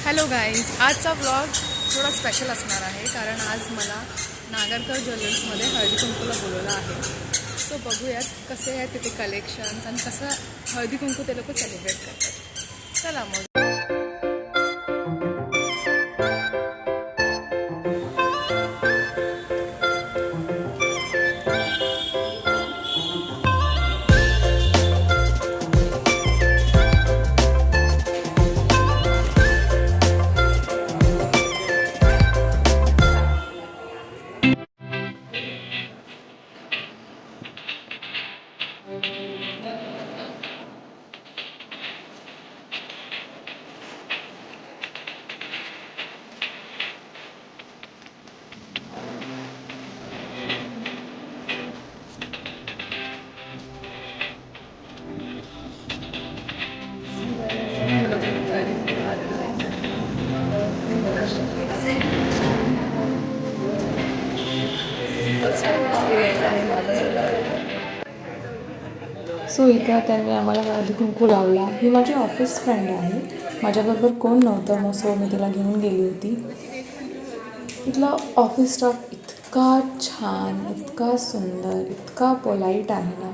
Hello guys, आजचा vlog थोडा special असणार आहे कारण आज मला नागरकर ज्वेलर्समध्ये हळदी कुंकूला बोलवलं आहे. सो बघूयात कसे आहेत तिथे कलेक्शन्स आणि कसं हळदी कुंकू ते लोक सेलिब्रेट करतात. चला मग. सो इथे त्यांनी आम्हाला हळदी कुंकू लावला. ही माझी ऑफिस फ्रेंड आहे. माझ्याबरोबर कोण नव्हतं, मग सो मी तिला घेऊन गेली होती. इथला ऑफिस स्टाफ इतका छान, इतका सुंदर, इतका पोलाईट आहे ना.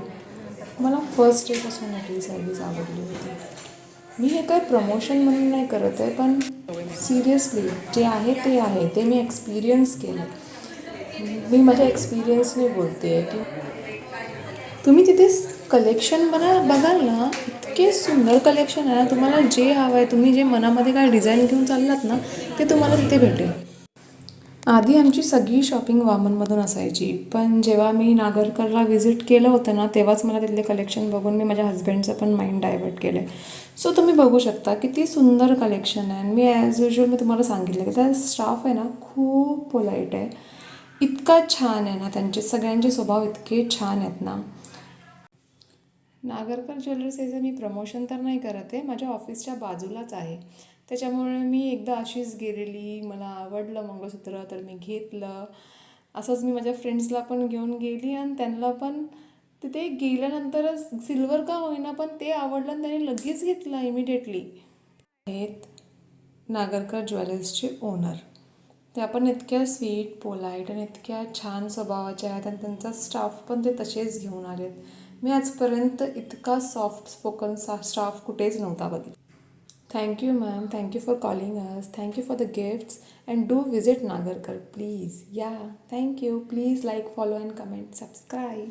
मला फर्स्ट डेपासून आपली सर्विस आवडली होती. मी हे काही प्रमोशन म्हणून नाही करत आहे, पण सिरियसली जे आहे ते मी एक्सपिरियन्स केलं. मी माझ्या एक्सपिरियन्सने बोलते आहे की तुम्ही तिथे कलेक्शन बघाल ना, इतके सुंदर कलेक्शन आहे ना. तुम्हाला जे हवं आहे, तुम्ही जे मनामध्ये काय डिझाईन घेऊन चाललात ना, ते तुम्हाला तिथे भेटेल. आधी आमची सगळी शॉपिंग वामनमधून असायची, पण जेव्हा मी नागरकरला व्हिजिट केलं होतं ना, तेव्हाच मला तिथले कलेक्शन बघून मी माझ्या हस्बंडचं पण माइंड डायवर्ट केलं आहे. सो तुम्ही बघू शकता किती सुंदर कलेक्शन आहे. मी ॲज युजल मी तुम्हाला सांगितलं की त्या स्टाफ आहे ना, खूप पोलाईट आहे. इतका छान आहे ना, त्यांचे सगळ्यांचे स्वभाव इतके छान आहेत ना. नागरकर ज्वेलर्स याचं मी प्रमोशन तर नाही करत आहे, माझ्या ऑफिसच्या बाजूलाच आहे. त्याच्यामुळे मी एकदा अशीच गेलेली, मला आवडलं मंगळसूत्र तर मी घेतलं. असंच मी माझ्या फ्रेंड्सला पण घेऊन गेली आणि त्यांना पण तिथे गेल्यानंतरच सिल्वर का होईना पण ते आवडलं आणि त्याने लगेच घेतलं इमिडिएटली. आहेत नागरकर ज्वेलर्सचे ओनर. त्या पण इतक्या स्वीट, पोलाईट आणि इतक्या छान स्वभावाच्या आहेत आणि त्यांचा स्टाफ पण ते तसेच घेऊन आलेत. मी आजपर्यंत इतका सॉफ्ट स्पोकन स्टाफ कुठेच नव्हता बघितला. Thank you ma'am, thank you for calling us, thank you for the gifts and do visit Nagarkar please. या thank you. Please like, follow and comment, subscribe.